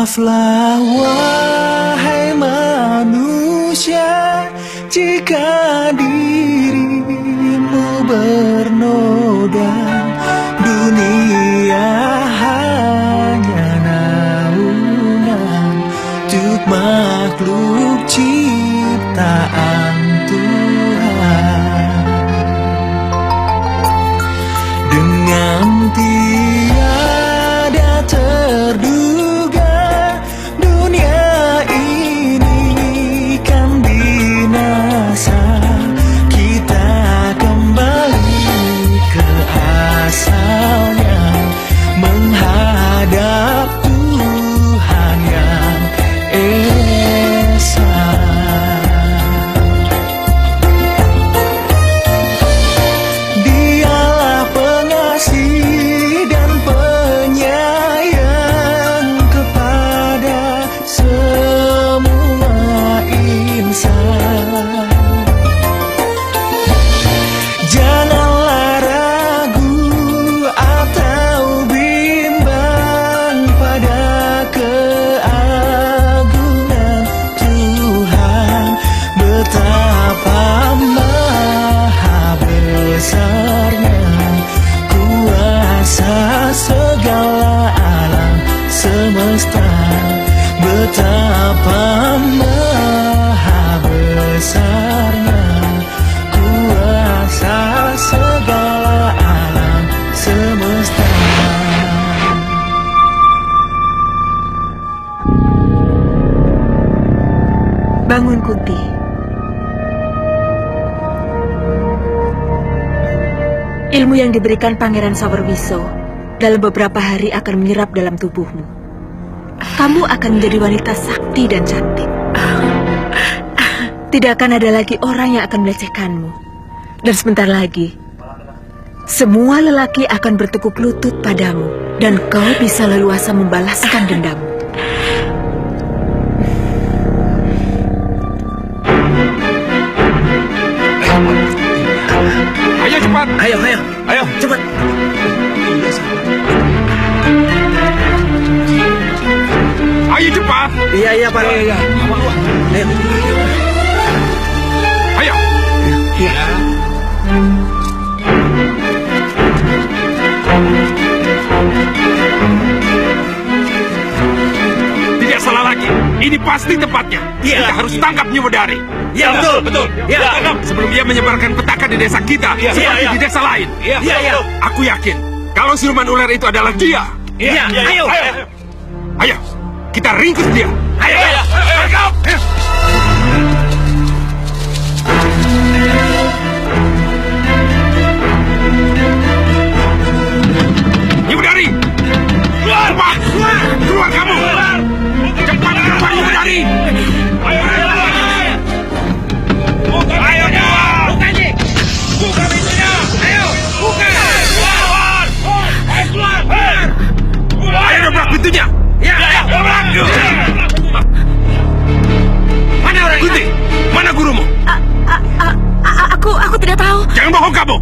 Maaflah wahai manusia, jika dirimu bernoda. Dunia hanya naungan untuk makhluk ciptaan Tuhan. Dengan tiada terduga, dunia ini kan binasa. Kita kembali ke asalnya, menghadap Tuhan yang esa. Dialah pengasih dan penyayang kepada semua insan. Janganlah ragu atau bimbang pada keagungan Tuhan. Betapa maha besarnya kuasa segala alam semesta. Betapa maha besarnya kuasa segala alam semesta. Bangun, Kunti. Ilmu yang diberikan Pangeran Sawerwiso dalam beberapa hari akan menyerap dalam tubuhmu. Kamu akan menjadi wanita sakti dan cantik. Tidak akan ada lagi orang yang akan melecehkanmu. Dan sebentar lagi, semua lelaki akan bertekuk lutut padamu, dan kau bisa leluasa membalaskan dendammu. Ayo cepat. Ayo, cepat. Ayo cepat. Iya, Pak. Ayo. Ayo. Tidak salah lagi. Ini pasti tempatnya. Kita harus tangkap Nyewedari. Iya, betul. Ya, tangkap sebelum dia menyebarkan petaka di desa kita seperti di desa lain. Iya. Aku yakin kalau siluman ular itu adalah dia. Iya, ayo. Ayo, kita ringkus dia. Ayo. Tangkap. Nyewedari, cepat, keluar kamu. Cepat, Nyewedari. Ayo, buka pintunya. Ayo, buka. Ayo, dobrak pintunya. Ya, dobrak. Mana orang Kunti? Mana gurumu? Aku tidak tahu. Jangan bohong kamu.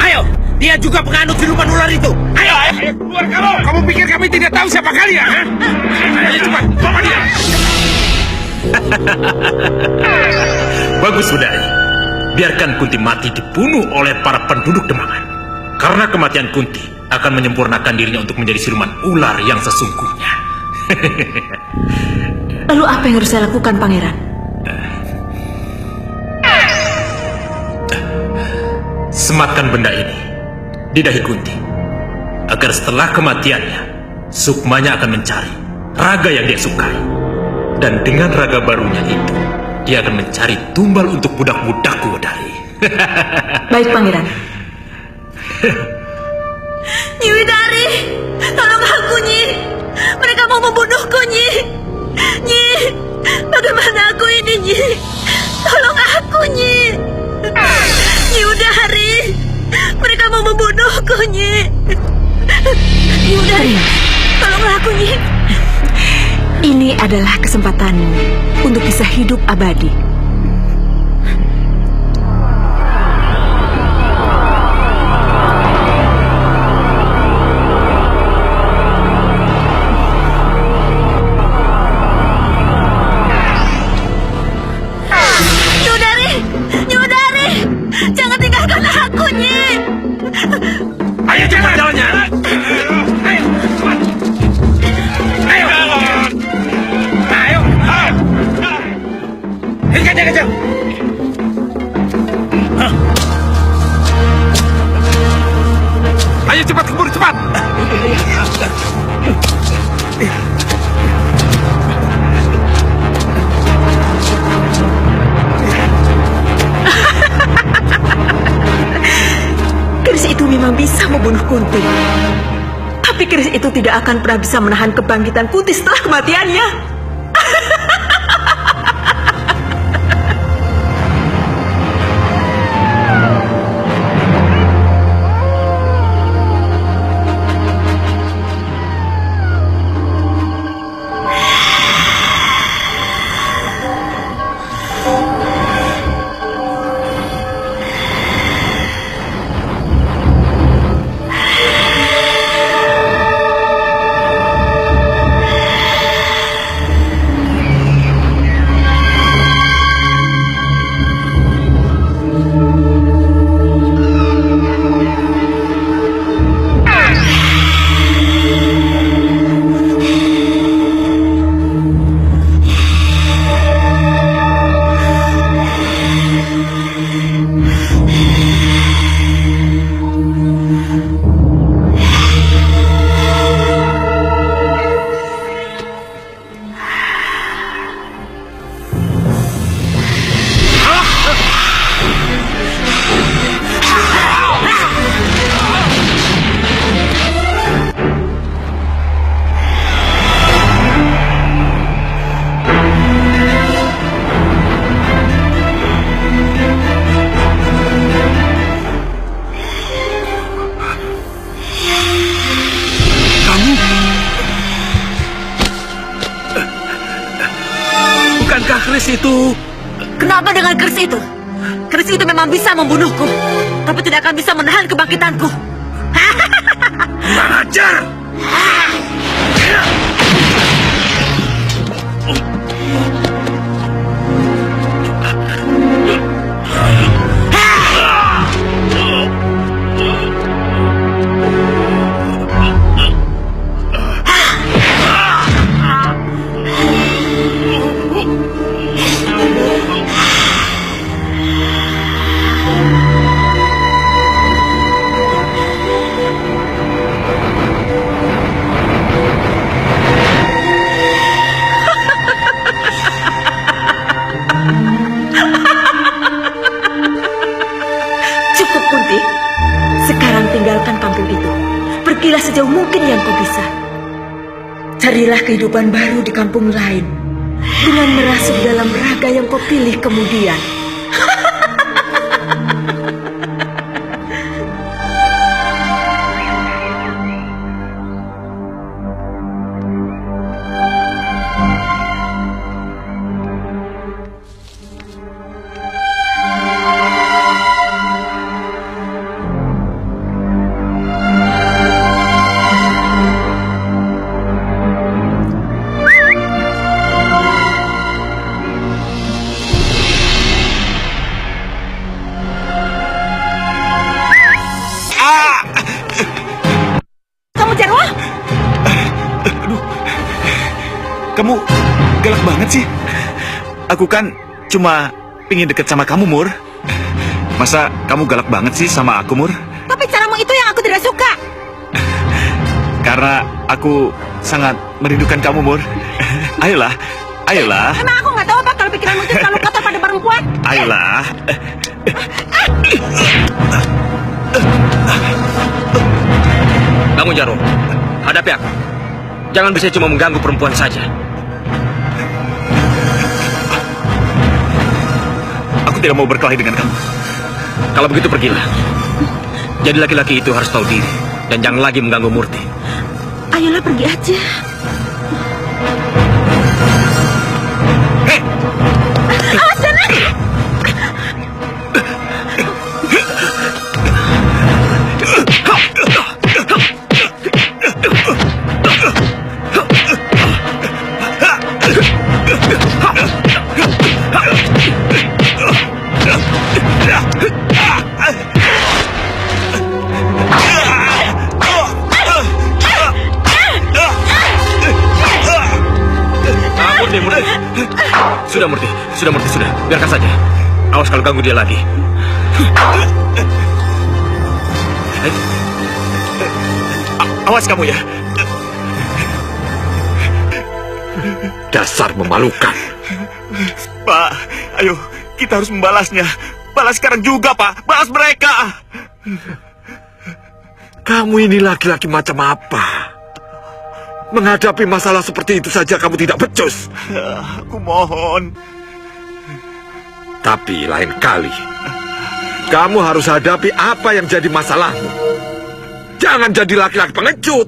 Ayo, dia juga penganut siluman ular itu. Ayo, keluar kamu. Kamu pikir kami tidak tahu siapa kalian? Ha? Ayo cepat, bawa dia. Bagus, Budari. Biarkan Kunti mati dibunuh oleh para penduduk Demangan. Karena kematian Kunti akan menyempurnakan dirinya untuk menjadi siluman ular yang sesungguhnya. Lalu apa yang harus saya lakukan, Pangeran? Sematkan benda ini di dahi Kunti, agar setelah kematiannya, Sukmanya akan mencari raga yang dia sukai. Dan dengan raga barunya itu, dia akan mencari tumbal untuk budak-budakku, Budari. Baik, Pangeran. Nyewedari, tolong aku, Nyi. Mereka mau membunuhku, Nyi. Nyi, bagaimana aku ini, Nyi? Tolong aku, Nyi. Nyewedari, mereka mau membunuhku, Nyi. Nyewedari, tolonglah aku, Nyi. Ini adalah kesempatanmu untuk bisa hidup abadi. membunuh Kunti. Tapi keris itu tidak akan pernah bisa menahan kebangkitan Kunti setelah kematiannya. Bukankah keris itu? Kenapa dengan keris itu? Keris itu memang bisa membunuhku, tapi tidak akan bisa menahan kebangkitanku. Kurang ajar! Cukup, Kunti. Sekarang tinggalkan kampung itu. Pergilah sejauh mungkin yang kau bisa. Carilah kehidupan baru di kampung lain dengan merasuk dalam raga yang kau pilih kemudian. Kamu Jarwo? Kamu galak banget sih. Aku kan cuma pingin deket sama kamu, Mur. Masa kamu galak banget sih sama aku, Mur? Tapi caramu itu yang aku tidak suka. Karena aku sangat merindukan kamu, Mur. Ayolah, ayolah, Emang aku nggak tahu apa kalau pikiranmu itu selalu kotor pada perempuan? ayolah. Kamu Jarwo, hadapi aku. Jangan bisa cuma mengganggu perempuan saja. Aku tidak mau berkelahi dengan kamu. Kalau begitu pergilah. Jadi laki-laki itu harus tahu diri dan jangan lagi mengganggu Murti. Ayolah pergi aja. Awas sana! Murti. Sudah Murti, sudah. Biarkan saja. Awas kalau ganggu dia lagi. Awas kamu ya. Dasar memalukan. Pak, ayo kita harus membalasnya. Balas sekarang juga, Pak. Balas mereka. Kamu ini laki-laki macam apa? Menghadapi masalah seperti itu saja kamu tidak becus. Aku mohon. Tapi lain kali, kamu harus hadapi apa yang jadi masalahmu. Jangan jadi laki-laki pengecut.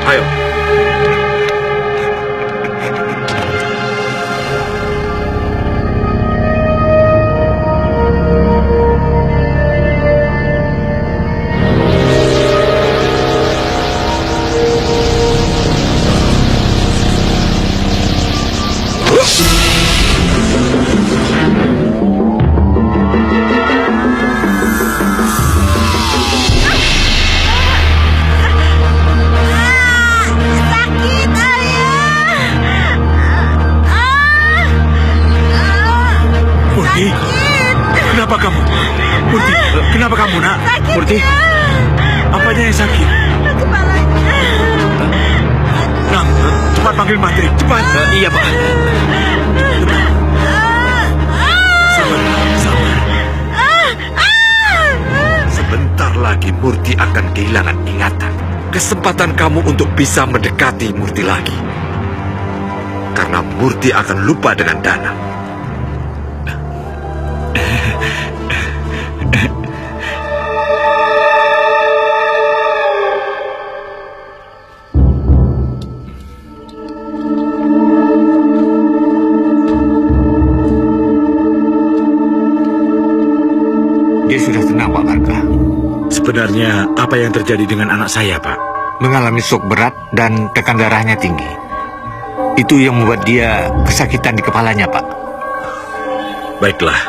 Ayo. Sakit, ayah. Murti, kenapa kamu? Murti, kenapa kamu, nak? Murti, apanya yang sakit? Kepalanya. Nak, cepat panggil mantri, cepat. Iya, Pak. Sabar, sabar. Sebentar lagi Murti akan kehilangan ingatan. Kesempatan kamu untuk bisa mendekati Murti lagi. Karena Murti akan lupa dengan Dana. Dia sudah tenang, Pak Barka. Sebenarnya apa yang terjadi dengan anak saya, Pak? Mengalami shock berat dan tekan darahnya tinggi. Itu yang membuat dia kesakitan di kepalanya, Pak. Baiklah.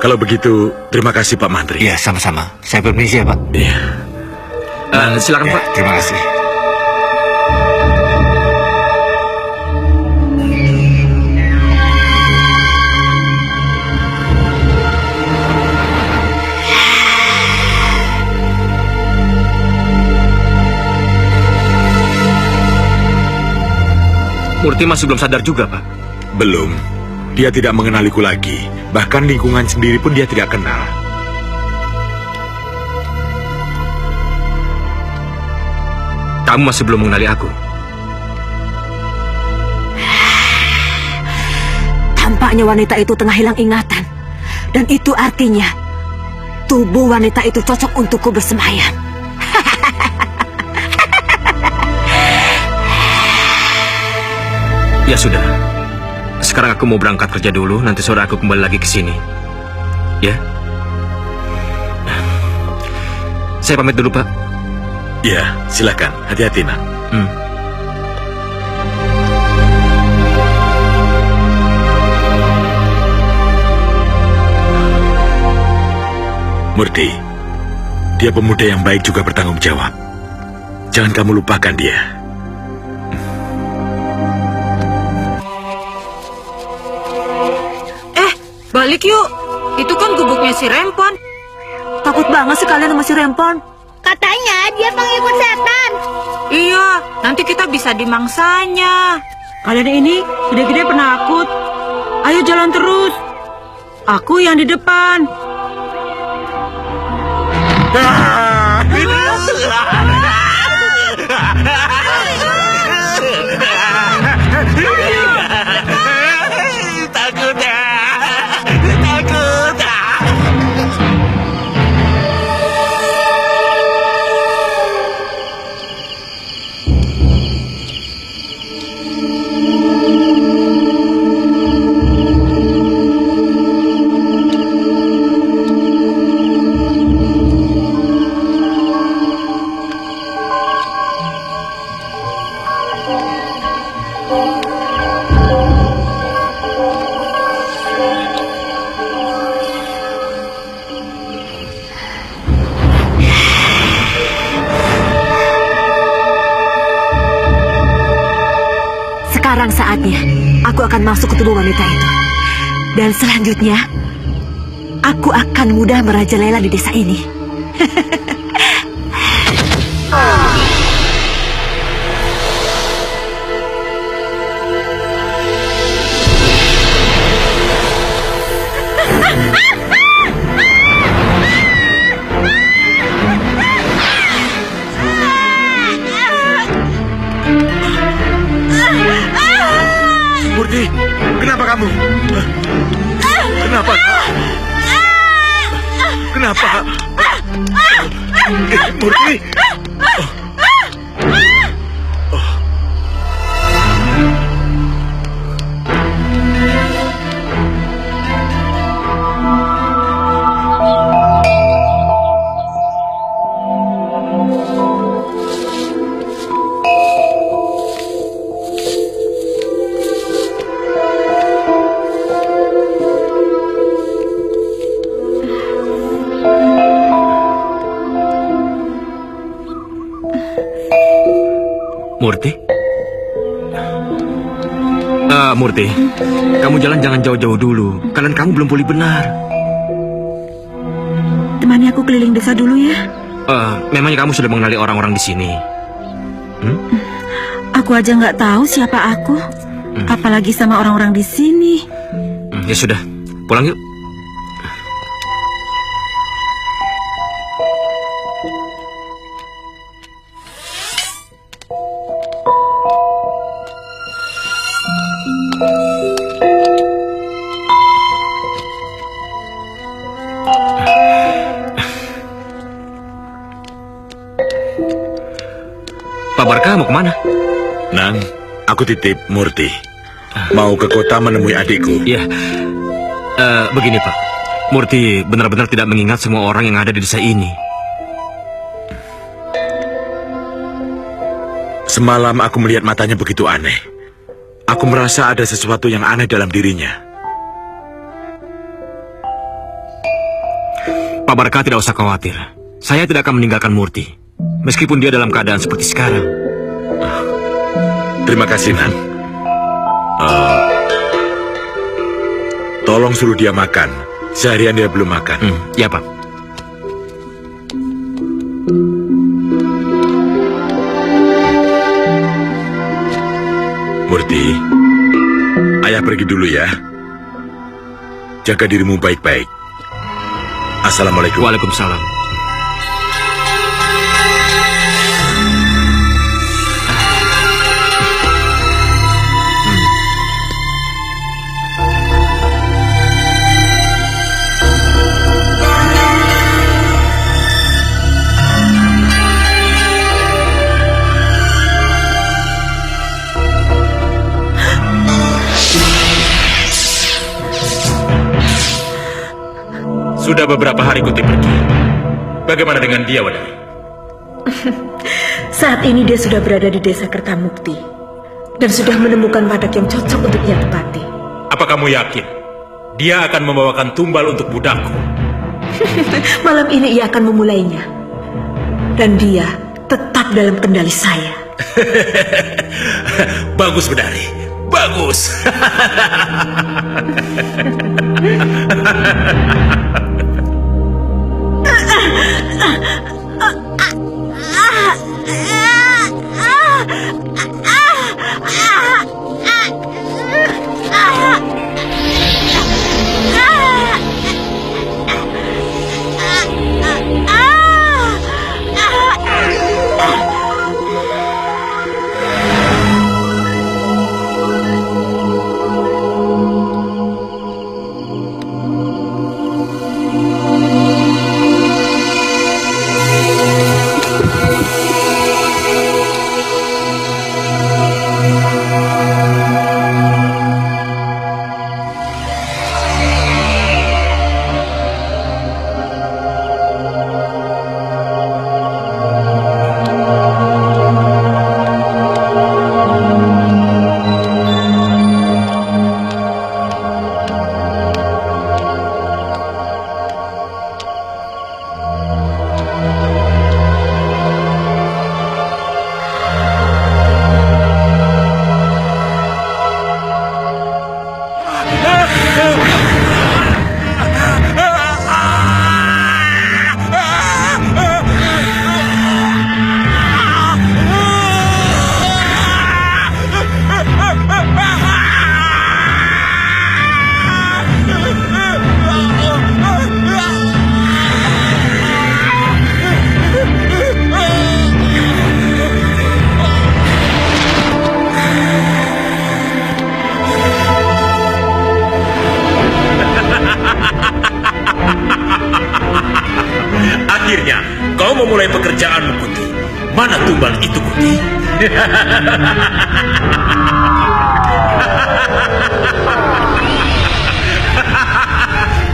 Kalau begitu, terima kasih Pak Mantri. Iya, sama-sama. Saya permisi ya, Pak. Iya. Silakan, Ya, Pak. terima kasih. Murti masih belum sadar juga, Pak. Belum. Dia tidak mengenaliku lagi. Bahkan lingkungan sendiri pun dia tidak kenal. Kamu masih belum mengenali aku. Tampaknya wanita itu tengah hilang ingatan. Dan itu artinya tubuh wanita itu cocok untukku bersemayam. Ya sudah. Sekarang aku mau berangkat kerja dulu, nanti sore aku kembali lagi ke sini. Ya? Saya pamit dulu, Pak. Ya, silakan. Hati-hati, nak. Murti, dia pemuda yang baik juga bertanggung jawab. Jangan kamu lupakan dia. Balik yuk. Itu kan gubuknya si Rempon. Takut banget sih kalian sama si Rempon. Katanya dia pengikut setan. Iya, nanti kita bisa dimangsanya. Kalian ini gede-gede penakut. Ayo jalan terus. Aku yang di depan. Sekarang saatnya aku akan masuk ke tubuh wanita itu. Dan selanjutnya, aku akan mudah merajalela di desa ini. Kenapa? Murti. Murti? Murti, kamu jalan jangan jauh-jauh dulu. Kalian kamu belum pulih benar. Temani aku keliling desa dulu ya. Memangnya kamu sudah mengenali orang-orang di sini? Aku aja nggak tahu siapa aku. Apalagi sama orang-orang di sini. Ya sudah, pulang yuk. Pak Barka mau kemana? Nang, aku titip Murti. Mau ke kota menemui adikku. Iya. Begini Pak, Murti benar-benar tidak mengingat semua orang yang ada di desa ini. Semalam aku melihat matanya begitu aneh. Aku merasa ada sesuatu yang aneh dalam dirinya. Pak Barka tidak usah khawatir. Saya tidak akan meninggalkan Murti, meskipun dia dalam keadaan seperti sekarang. Terima kasih, Nan. Tolong suruh dia makan. Seharian dia belum makan. Ya, Pak. Murti, ayah pergi dulu ya. Jaga dirimu baik-baik. Assalamualaikum. Waalaikumsalam. Sudah beberapa hari Kunti pergi. Bagaimana dengan dia, Wadari? Saat ini dia sudah berada di desa Kertamukti dan sudah menemukan wadak yang cocok untuk ia tepati. Apa kamu yakin dia akan membawakan tumbal untuk budakku? Malam ini ia akan memulainya. Dan dia tetap dalam kendali saya. Bagus, Wadari. Bagus. Akhirnya kau memulai pekerjaanmu, Kunti. Mana tumbal itu, Kunti?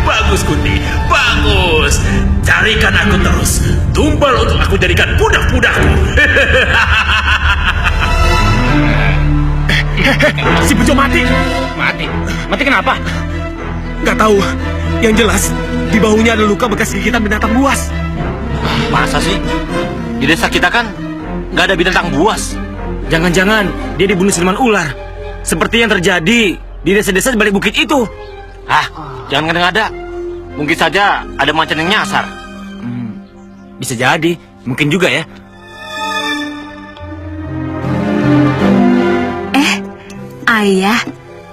Bagus, Kunti. Bagus. Carikan aku terus tumbal untuk aku jadikan budak-budakku. Si Bejo mati. Mati? Mati kenapa? Nggak tahu. Yang jelas, di bahunya ada luka bekas gigitan binatang buas. Masa sih? Di desa kita kan nggak ada binatang buas. Jangan-jangan dia dibunuh siluman ular. Seperti yang terjadi di desa-desa di balik bukit itu. Ah, jangan ngada-ngada. Mungkin saja ada macan yang nyasar. Bisa jadi. Mungkin juga ya. Ayah,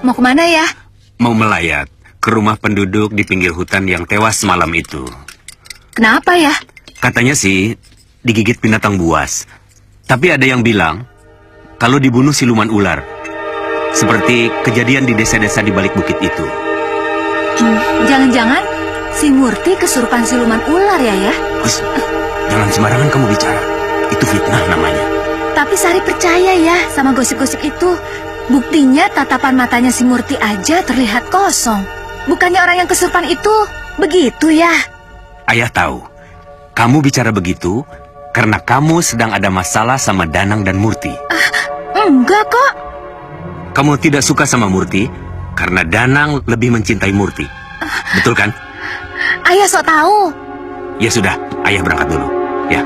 mau kemana ya? Mau melayat ke rumah penduduk di pinggir hutan yang tewas semalam itu. Kenapa ya? Katanya sih digigit binatang buas. Tapi ada yang bilang kalau dibunuh siluman ular. Seperti kejadian di desa-desa di balik bukit itu. Jangan-jangan si Murti kesurupan siluman ular ya? Us, jangan sembarangan kamu bicara. Itu fitnah namanya. Tapi Sari percaya ya sama gosip-gosip itu. Buktinya tatapan matanya si Murti aja terlihat kosong. Bukannya orang yang kesurupan itu begitu ya? Ayah tahu. Kamu bicara begitu karena kamu sedang ada masalah sama Danang dan Murti. Enggak kok. Kamu tidak suka sama Murti karena Danang lebih mencintai Murti. Betul kan? Ayah sok tahu. Ya sudah, ayah berangkat dulu. Ya.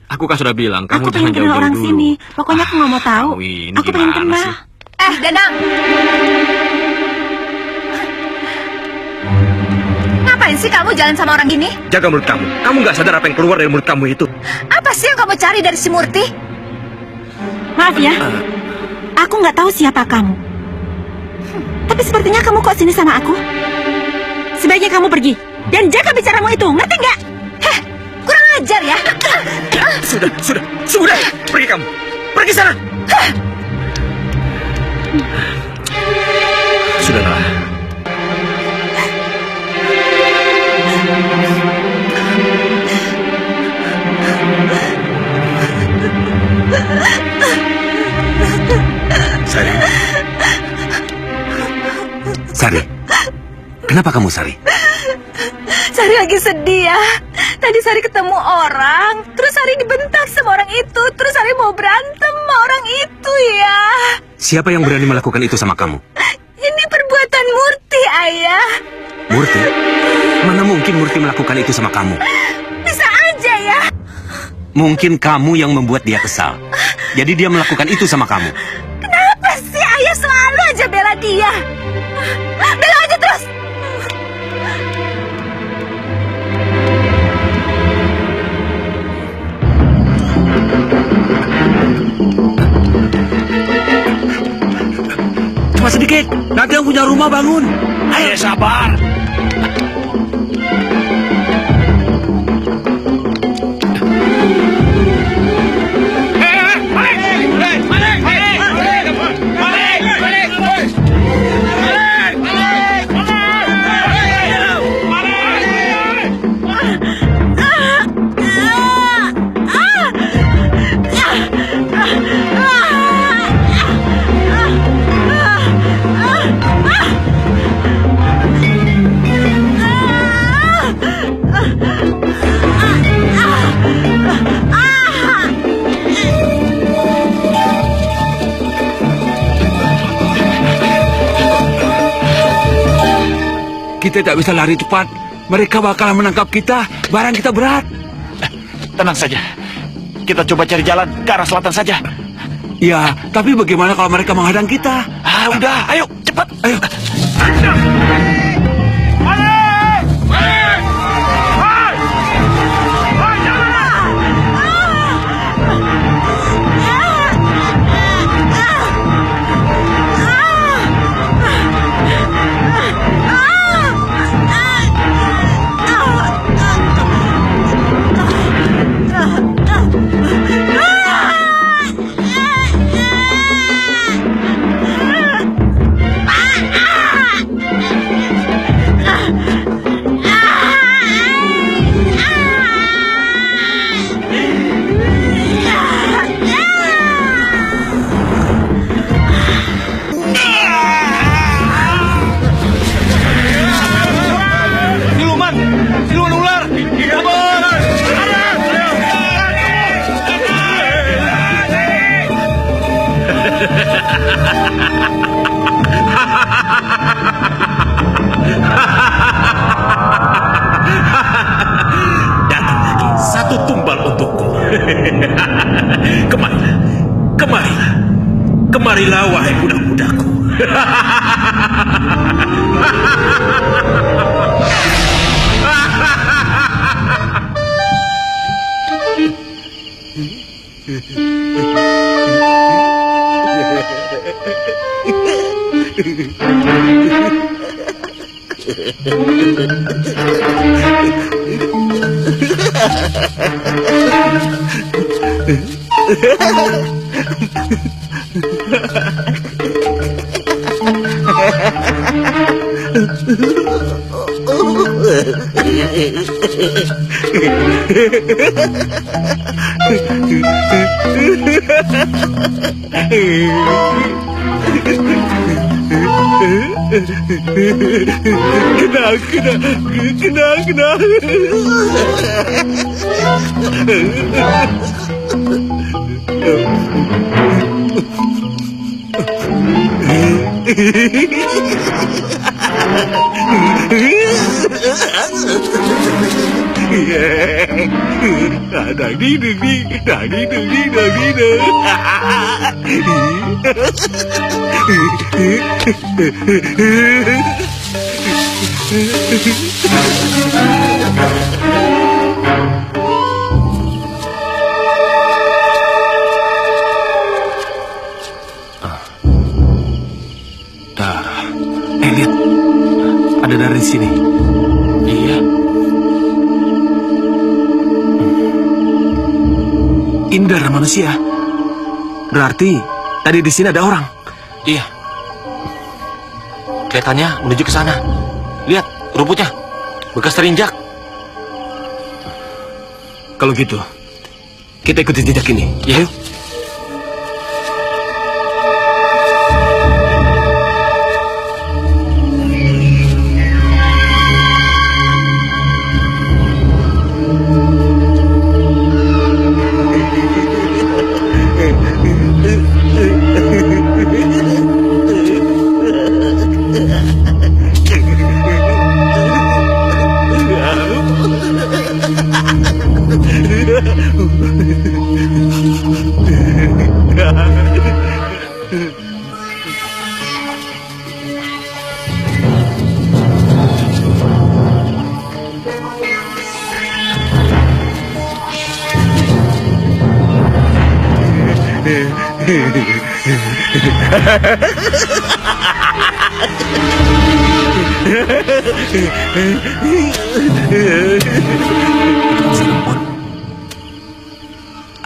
Aku kan sudah bilang, Aku kamu pengen jangan kenal jauh-jauh orang dulu. sini. Pokoknya aku nggak mau tahu. Kamu ini Aku pengen gimana kenal. sih? Danang. Ngapain sih kamu jalan sama orang gini? Jaga mulut kamu. Kamu nggak sadar apa yang keluar dari mulut kamu itu. Apa sih yang kamu cari dari si Murti? Maaf ya, aku nggak tahu siapa kamu. Tapi sepertinya kamu kok sini sama aku. Sebaiknya kamu pergi dan jaga bicaramu itu, ngerti nggak? Heh, kurang ajar ya. Sudah. Pergi kamu. Pergi sana. Sudahlah. Sari, kenapa kamu Sari? Sari lagi sedih ya. Tadi Sari ketemu orang, terus Sari dibentak sama orang itu, terus Sari mau berantem sama orang itu ya. Siapa yang berani melakukan itu sama kamu? Ini perbuatan Murti, Ayah. Murti? Mana mungkin Murti melakukan itu sama kamu? Bisa aja ya. Mungkin kamu yang membuat dia kesal. Jadi dia melakukan itu sama kamu. Kenapa sih Ayah selalu aja bela dia? Bela aja terus. Cuma sedikit. Nanti yang punya rumah bangun. Ayo sabar. Kita tidak bisa lari cepat. Mereka bakal menangkap kita. Barang kita berat. Tenang saja. Kita coba cari jalan ke arah selatan saja. Ya, tapi bagaimana kalau mereka menghadang kita? Udah, ayo cepat. Ayo. Kemana wahai budak-budakku? Darah. Lihat. Ada darah di sini. Iya. Ini darah manusia. Berarti tadi di sini ada orang. Iya. Kelihatannya menuju ke sana. Lihat rumputnya, bekas terinjak. Kalau gitu, kita ikuti jejak ini. Ya. Ayo.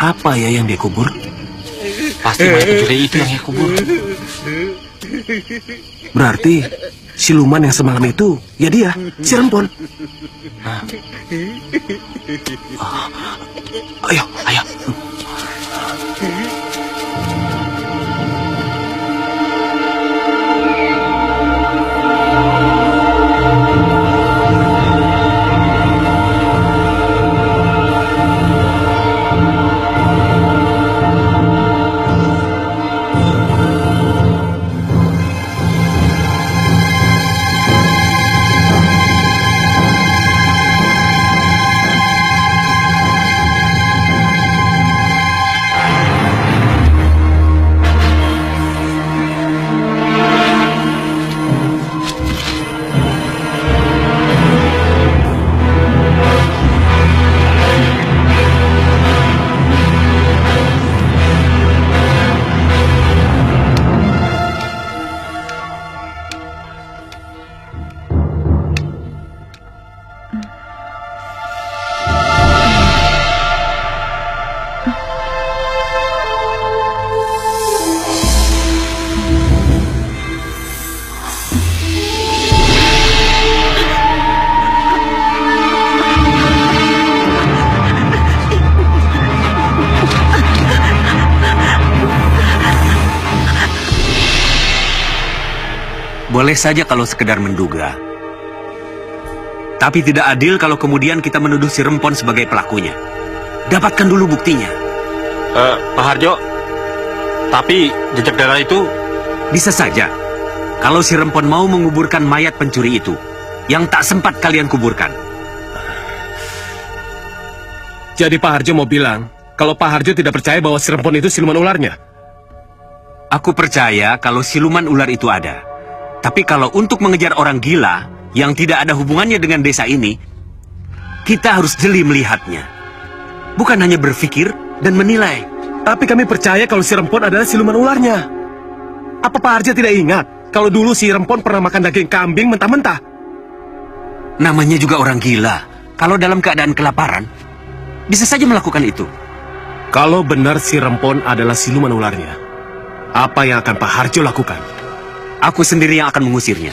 Apa ya yang dia kubur? Pasti mayat pencuri itu yang dia kubur. Berarti siluman yang semalam itu ya dia, si Rempon. Nah. Ayo, ayo. Boleh saja kalau sekedar menduga. Tapi tidak adil kalau kemudian kita menuduh si Rempon sebagai pelakunya. Dapatkan dulu buktinya. Pak Harjo, tapi jejak darah itu... Bisa saja. Kalau si Rempon mau menguburkan mayat pencuri itu, yang tak sempat kalian kuburkan. Jadi Pak Harjo mau bilang, kalau Pak Harjo tidak percaya bahwa si Rempon itu siluman ularnya? Aku percaya kalau siluman ular itu ada. Tapi kalau untuk mengejar orang gila yang tidak ada hubungannya dengan desa ini, kita harus jeli melihatnya. Bukan hanya berpikir dan menilai. Tapi kami percaya kalau si Rempon adalah siluman ularnya. Apa Pak Harja tidak ingat kalau dulu si Rempon pernah makan daging kambing mentah-mentah? Namanya juga orang gila. Kalau dalam keadaan kelaparan, bisa saja melakukan itu. Kalau benar si Rempon adalah siluman ularnya, apa yang akan Pak Harjo lakukan? Aku sendiri yang akan mengusirnya.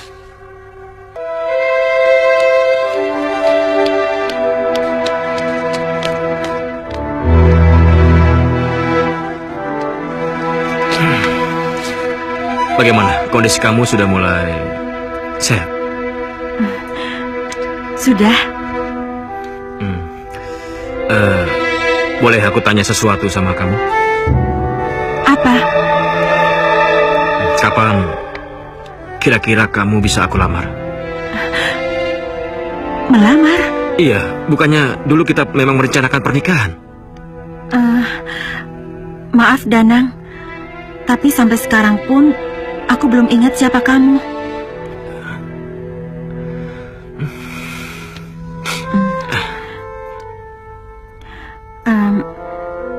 Bagaimana? Kondisi kamu sudah mulai sehat? Sudah. Boleh aku tanya sesuatu sama kamu? Apa? Kapan kira-kira kamu bisa aku lamar? Melamar? Iya, bukannya dulu kita memang merencanakan pernikahan? Maaf Danang, tapi sampai sekarang pun aku belum ingat siapa kamu.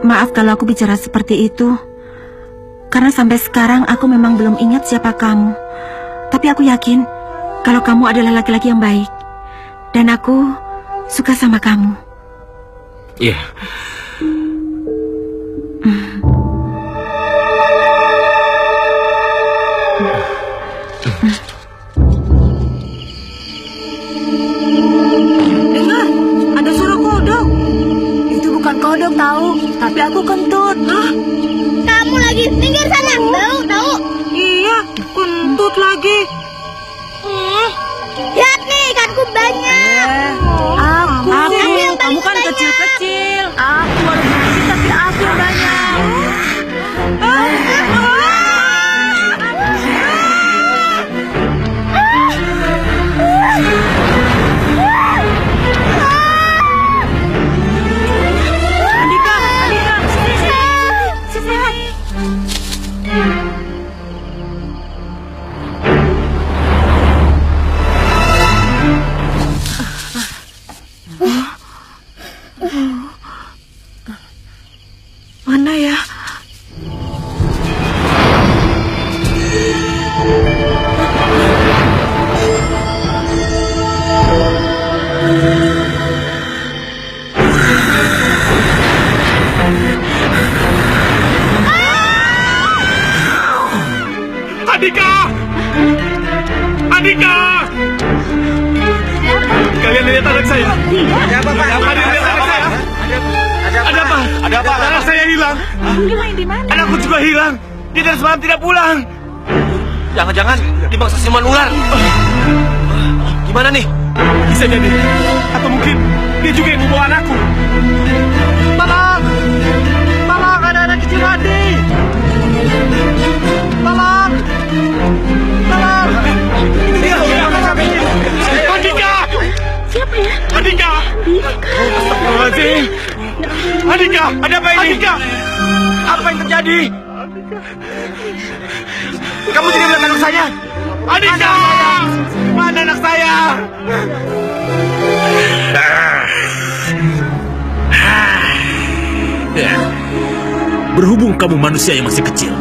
Maaf kalau aku bicara seperti itu, karena sampai sekarang aku memang belum ingat siapa kamu. Tapi aku yakin kalau kamu adalah laki-laki yang baik, dan aku suka sama kamu. Iya. Dengar, ada suara kodok. Itu bukan kodok tahu, tapi aku kentut. Hah? Kamu lagi minggir sana. Tahu. Iya, kentut lagi. Lihat nih, ikanku banyak. Aku yang kamu paling kan banyak. kecil-kecil. Aku baru berhasil, tapi aku yang banyak. Andika, sehat. Mana ya? Andika! Andika! Kalian lihat anak saya? Ada apa, Pak? Kalian lihat anak saya? Ada apa? Ada apa? Anak saya hilang. Dia main di mana? Anakku juga hilang. Dia dari semalam tidak pulang. Jangan-jangan dimangsa siluman ular. Gimana nih? Bisa jadi. Atau mungkin dia juga yang membawa anakku. Tolong! Tolong, ada anak kecil mati! Tolong! Tolong! Andika! Siapa ya? Andika! Astagfirullahaladzim. Andika, ada apa ini? Andika! Apa yang terjadi? Kamu tidak melihat anak saya? Andika! Mana anak saya? Berhubung kamu manusia yang masih kecil,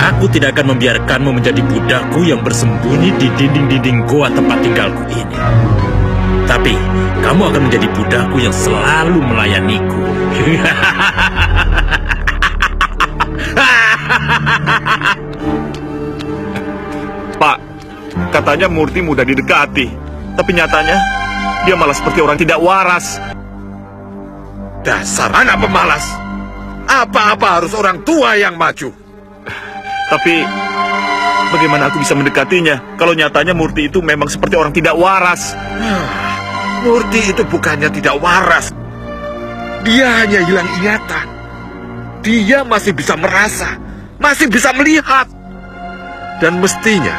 aku tidak akan membiarkanmu menjadi budakku yang bersembunyi di dinding-dinding goa tempat tinggalku ini. Tapi, kamu akan menjadi budakku yang selalu melayaniku. Pak, katanya Murti mudah didekati. Tapi nyatanya, dia malah seperti orang tidak waras. Dasar anak pemalas. Apa-apa harus orang tua yang maju. Tapi, bagaimana aku bisa mendekatinya kalau nyatanya Murti itu memang seperti orang tidak waras? Murti itu bukannya tidak waras. Dia hanya hilang ingatan. Dia masih bisa merasa, masih bisa melihat. Dan mestinya,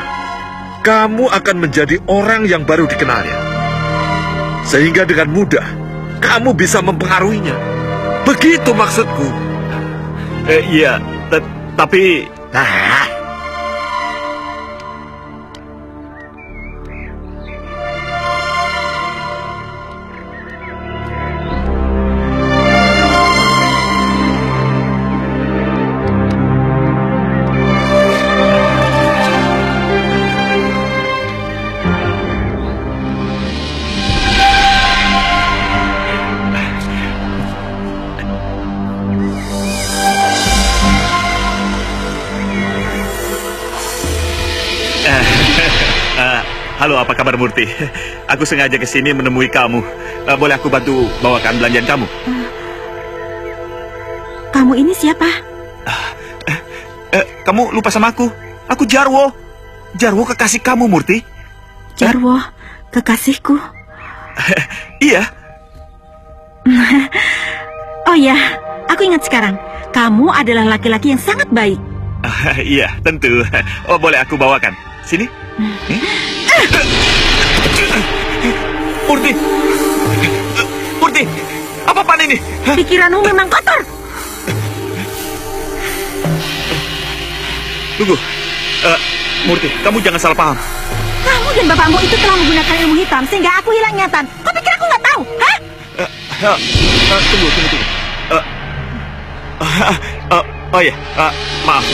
kamu akan menjadi orang yang baru dikenalnya. Sehingga dengan mudah, kamu bisa mempengaruhinya. Begitu maksudku. Iya, tapi... Nah, Halo, apa kabar Murti? Aku sengaja ke sini menemui kamu. Boleh aku bantu bawakan belanjaan kamu? Kamu ini siapa? Kamu lupa sama aku? Aku Jarwo. Jarwo kekasih kamu, Murti. Jarwo, kekasihku. Iya. Oh ya, aku ingat sekarang. Kamu adalah laki-laki yang sangat baik. Iya, tentu. Oh, boleh aku bawakan. Sini. Murti! Murti! Apa-apaan ini? Pikiranmu memang kotor. Tunggu. Murti, kamu jangan salah paham. Kamu dan bapakmu itu telah menggunakan ilmu hitam sehingga aku hilang ingatan. Kau pikir aku nggak tahu? Hah? Tunggu. Oh ya, maaf.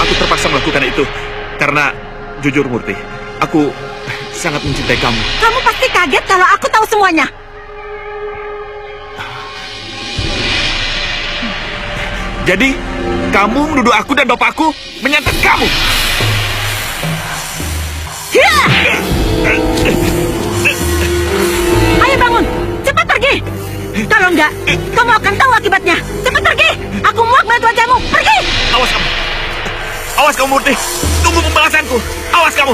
Aku terpaksa melakukan itu karena jujur Murti, aku sangat mencintai kamu. Kamu pasti kaget kalau aku tahu semuanya. Jadi, kamu menuduh aku dan bapakku menyantet kamu. Ayo bangun, cepat pergi. Kalau enggak, kamu akan tahu akibatnya. Cepat pergi. Aku muak melihat wajahmu. Pergi. Awas kamu. Awas kamu Murti. Tunggu pembalasanku. Awas kamu.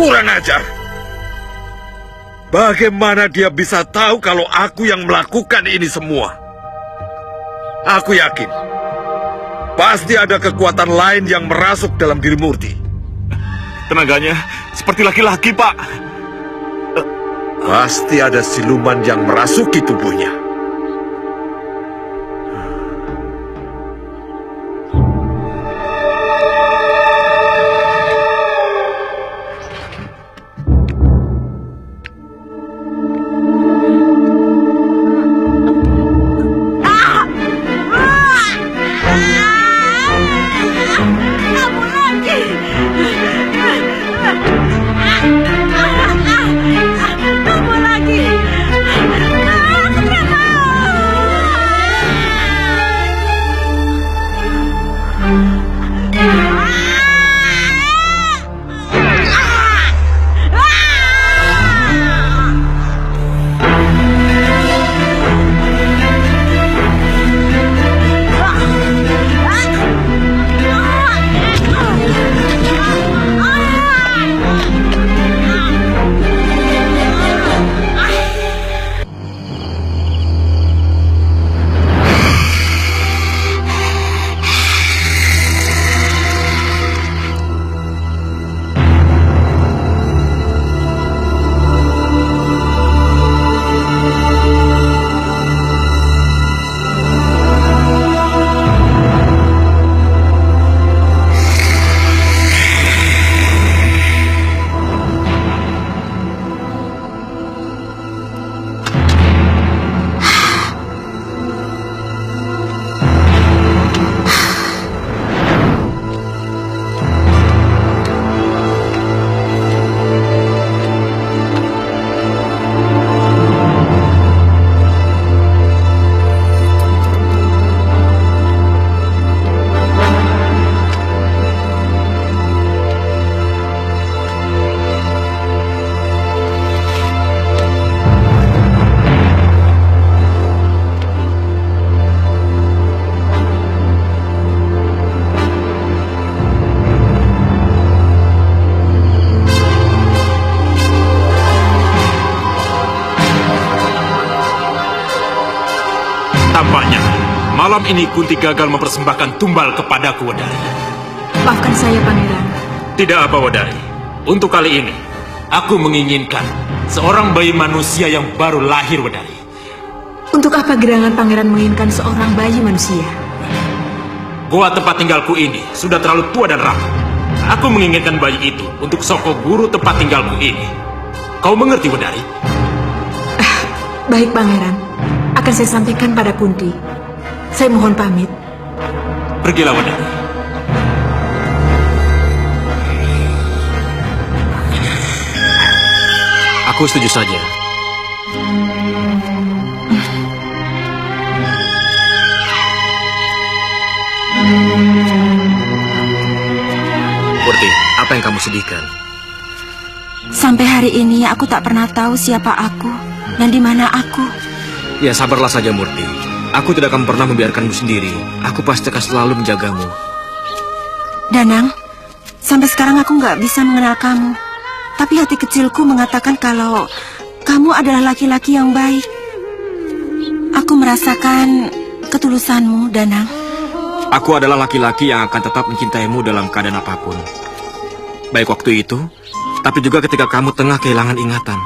Kurang ajar. Bagaimana dia bisa tahu kalau aku yang melakukan ini semua? Aku yakin pasti ada kekuatan lain yang merasuk dalam diri Murti. Tenaganya seperti laki-laki, Pak. Pasti ada siluman yang merasuki tubuhnya. Tampaknya malam ini Kunti gagal mempersembahkan tumbal kepadaku, Wedari. Maafkan saya, Pangeran. Tidak apa, Wedari. Untuk kali ini, aku menginginkan seorang bayi manusia yang baru lahir, Wedari. Untuk apa gerangan Pangeran menginginkan seorang bayi manusia? Goa tempat tinggalku ini sudah terlalu tua dan rapuh. Aku menginginkan bayi itu untuk Soko guru tempat tinggalku ini. Kau mengerti, Wedari? Baik, Pangeran. Akan saya sampaikan pada Kunti. Saya mohon pamit. Pergilah, Wedari. Aku setuju saja. Murti, apa yang kamu sedihkan? Sampai hari ini aku tak pernah tahu siapa aku dan di mana aku. Ya sabarlah saja Murti. Aku tidak akan pernah membiarkanmu sendiri. Aku pasti akan selalu menjagamu. Danang, sampai sekarang aku nggak bisa mengenal kamu. Tapi hati kecilku mengatakan kalau kamu adalah laki-laki yang baik. Aku merasakan ketulusanmu, Danang. Aku adalah laki-laki yang akan tetap mencintaimu dalam keadaan apapun. Baik waktu itu, tapi juga ketika kamu tengah kehilangan ingatan.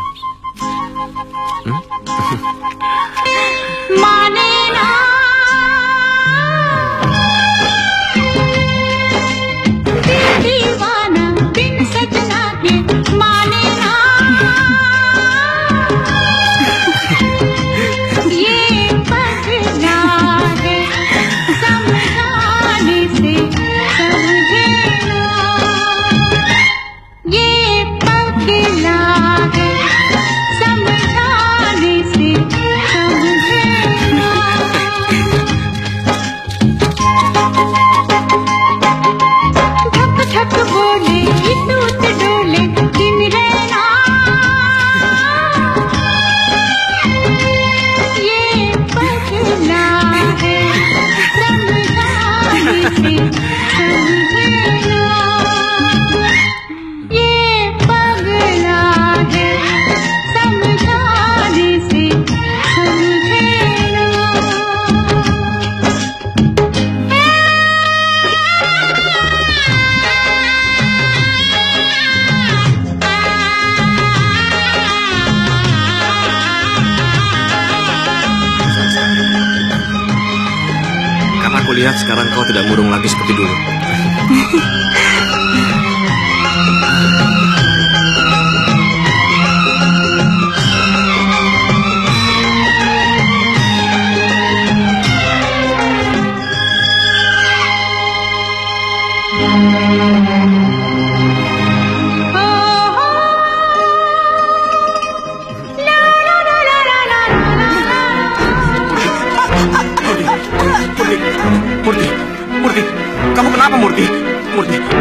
Lihat sekarang kau tidak murung lagi seperti dulu.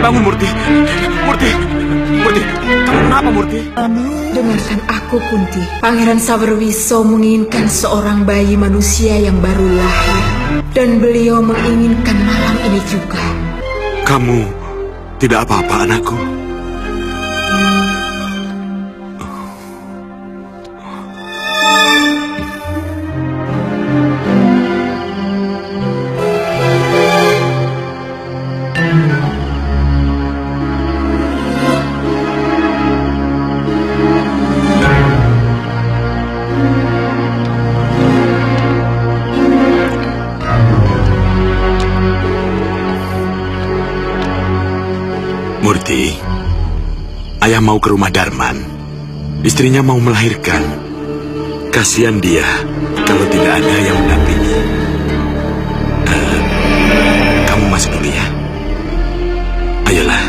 Bangun Murti. Murti, kamu kenapa Murti? Dengarkan aku Kunti. Pangeran Sawerwiso menginginkan seorang bayi manusia yang baru lahir. Dan beliau menginginkan malam ini juga. Kamu tidak apa-apa anakku. Murti, ayah mau ke rumah Darman. Istrinya mau melahirkan. Kasihan dia kalau tidak ada yang mendampingi. Kamu masuk dulu ya. Ayolah.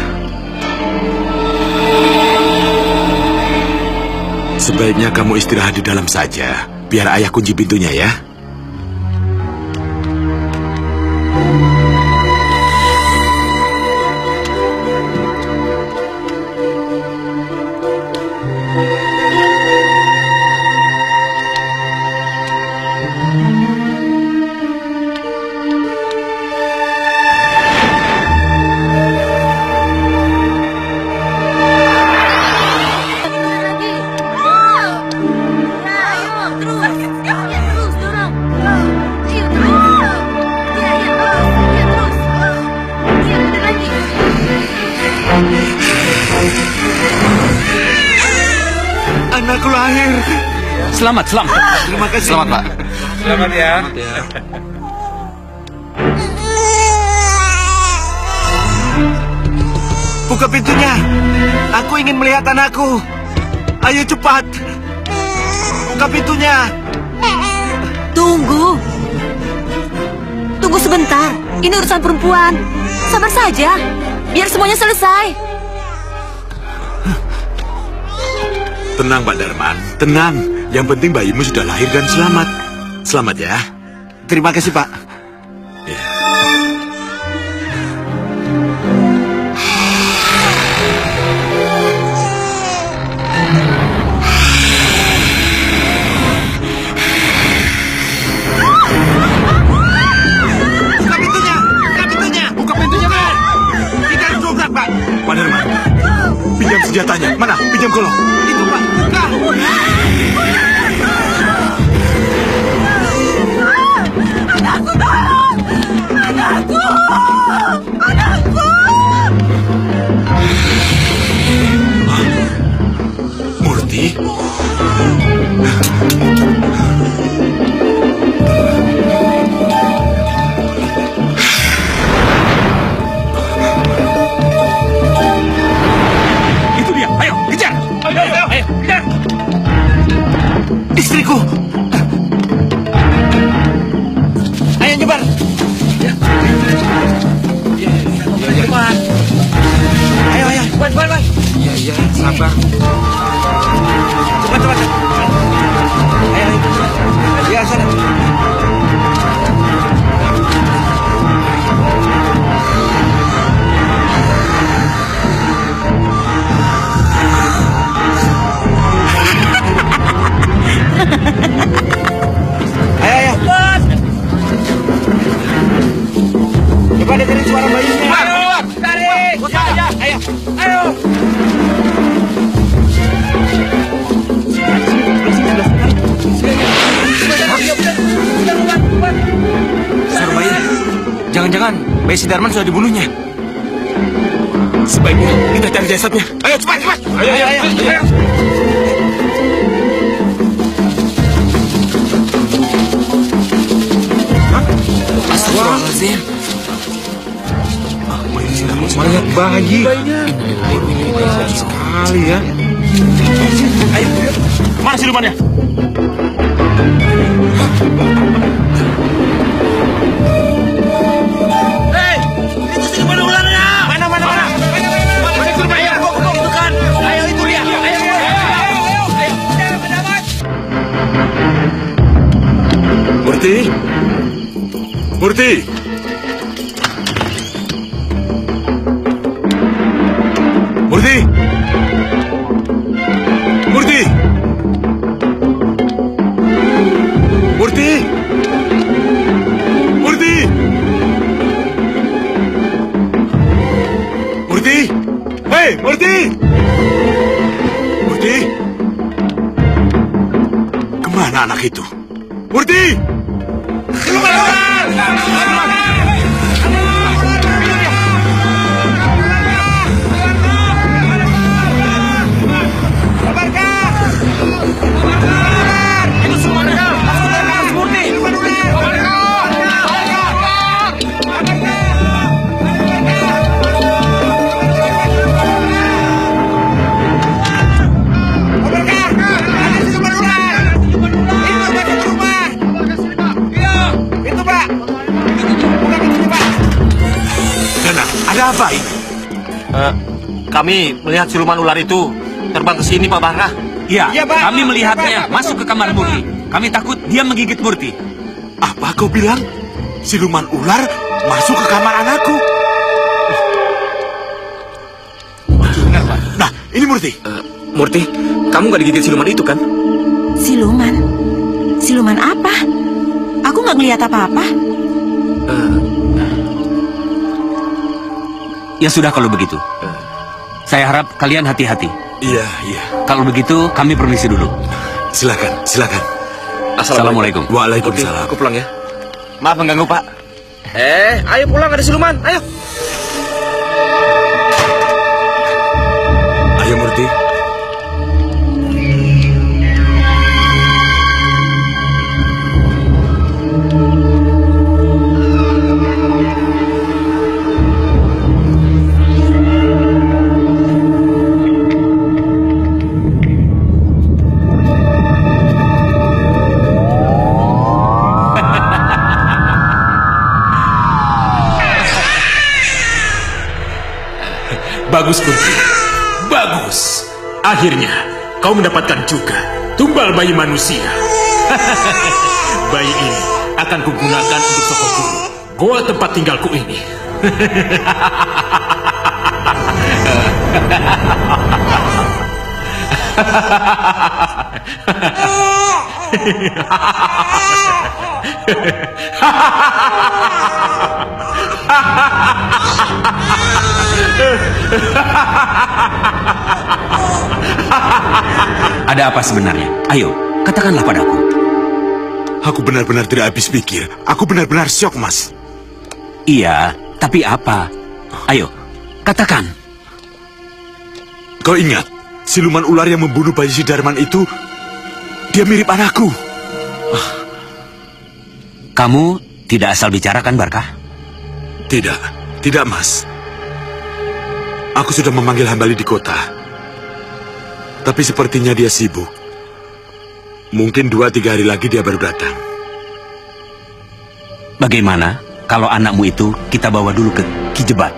Sebaiknya kamu istirahat di dalam saja. Biar ayah kunci pintunya ya. Anakku lahir. Selamat. Terima kasih. Selamat, Pak. Selamat ya. Buka pintunya. Aku ingin melihat anakku. Ayo cepat. Buka pintunya. Tunggu sebentar. Ini urusan perempuan. Sabar saja. Biar semuanya selesai. Tenang Pak Darman, tenang. Yang penting bayimu sudah lahir dan selamat. Selamat ya. Terima kasih, Pak. Ya. Pak Darman, pinjam senjatanya. Mana? Pinjam golong. Itu Pak. Anakku, tolong! Anakku! Anakku! Murti? Itu dia. Ayo, kejar. Ayo, kejar. Istriku. Ayo nyebar. Ayo. Cepat. Iya, sabar. Cepat. Ayo. Ya, sana. Ayo. Coba dengerin suara bayinya. Tarik. Ayo. Suara bayi. Jangan-jangan bayi si Darman sudah dibunuhnya. Sebaiknya kita cari jasadnya. Ayo cepat. Ayo. Astagfirullahaladzim. Mayat bayi. Sekali ya. Ayo. Mana silumannya? Hei, itu siluman ularnya. Mana? Itu kan. Ayo, itu dia. Ayo. Murti? Murti? Murti? Murti? Murti? Murti? Murti? Hei, Murti? Murti? Kemana anak itu? Murti! Itu semuanya. Murti. Ada apa ini? Kami melihat siluman ular itu terbang ke sini, Pak Barkah. Iya, Iya, Pak. kami melihatnya masuk ke kamar Murti. Kami takut dia menggigit Murti. Apa kau bilang? Siluman ular masuk ke kamar anakku. Nah, ini Murti. Murti, kamu gak digigit siluman itu kan? Siluman? Siluman apa? Aku nggak ngelihat apa-apa. Ya sudah kalau begitu. Saya harap kalian hati-hati. Iya. Kalau begitu, kami permisi dulu. Silakan. Assalamualaikum. Waalaikumsalam. Aku pulang ya. Maaf mengganggu, Pak. Ayo pulang, ada siluman. Ayo. Ayo Murti. Bagus, Kunti. Bagus. Akhirnya, kau mendapatkan juga tumbal bayi manusia. Bayi ini akan kugunakan untuk Sokoguru, goa tempat tinggalku ini. Ada apa sebenarnya? Ayo, katakanlah padaku. Aku benar-benar tidak habis pikir. Aku benar-benar syok, Mas. Iya, tapi apa? Ayo, katakan. Kau ingat, siluman ular yang membunuh bayi si Darman itu, dia mirip anakku. Kamu tidak asal bicara kan, Barkah? Tidak, Mas. Aku sudah memanggil Hambali di kota. Tapi sepertinya dia sibuk. Mungkin 2-3 hari lagi dia baru datang. Bagaimana kalau anakmu itu kita bawa dulu ke Ki Jebat?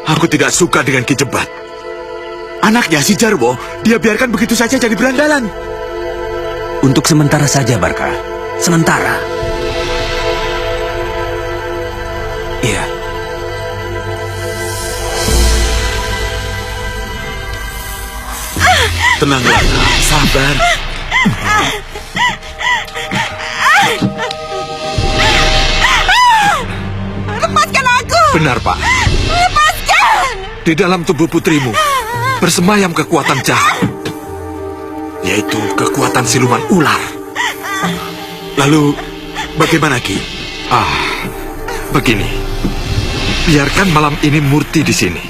Aku tidak suka dengan Ki Jebat. Anaknya si Jarwo, dia biarkan begitu saja jadi berandalan. Untuk sementara saja, Barkah. Sementara. Iya. Tenanglah, sabar. Lepaskan aku! Benar, Pak. Lepaskan! Di dalam tubuh putrimu bersemayam kekuatan jahat, yaitu kekuatan siluman ular. Lalu, bagaimana, Ki? Begini. Biarkan malam ini Murti di sini.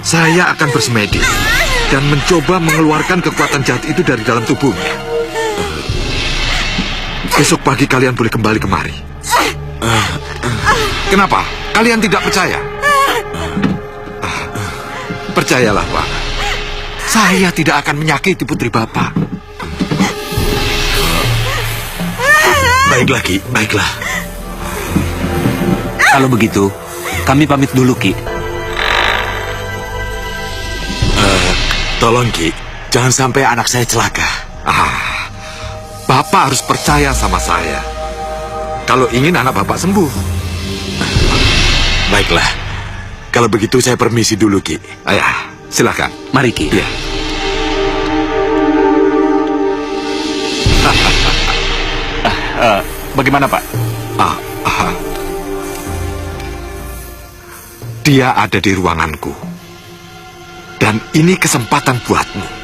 Saya akan bersemedi dan mencoba mengeluarkan kekuatan jahat itu dari dalam tubuhnya. Besok pagi kalian boleh kembali kemari. Kenapa? Kalian tidak percaya? Percayalah, Pak. Saya tidak akan menyakiti putri Bapak. Baiklah, Ki, baiklah. Kalau begitu, kami pamit dulu, Ki. Tolong, Ki, jangan sampai anak saya celaka. Bapak harus percaya sama saya. Kalau ingin anak Bapak sembuh. Baiklah. Kalau begitu saya permisi dulu, Ki. Ayah, silakan. Mari, Ki. Iya. Bagaimana, Pak? Dia ada di ruanganku. Dan ini kesempatan buatmu.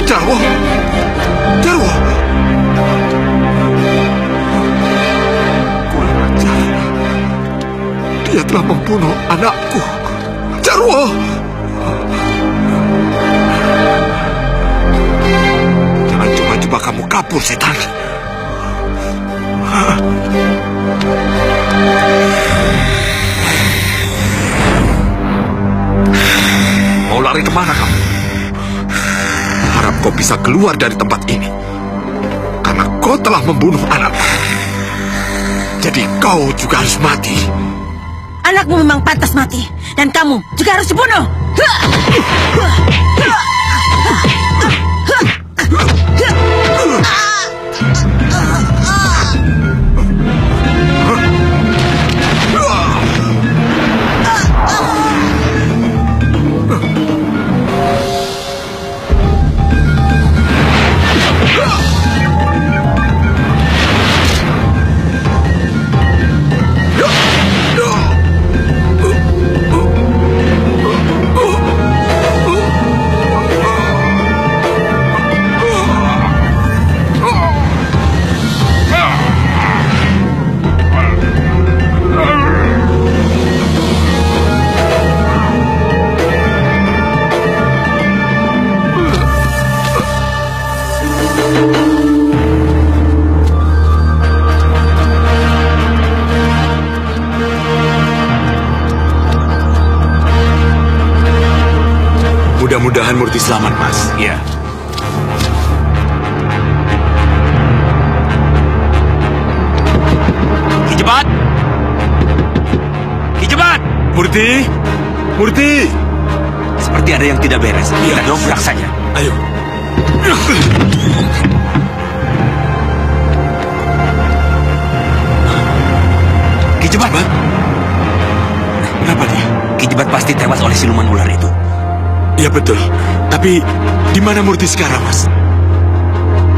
Jarwo! Kurang ajar. Dia telah membunuh anakku. Jarwo! Jangan coba-coba kamu kabur, setan. Mau lari kemana kamu? Harap kau bisa keluar dari tempat ini. Karena kau telah membunuh anakku. Jadi kau juga harus mati. Anakmu memang pantas mati. Dan kamu juga harus dibunuh. Mudah-mudahan Murti selamat, Mas. Iya. Ki Jebat! Ki Jebat! Murti! Murti! Seperti ada yang tidak beres. Kita dobrak saja. Ayo. Ki Jebat! Kenapa dia? Ki Jebat pasti tewas oleh siluman ular itu. Ya betul. Tapi di mana Murti sekarang, Mas?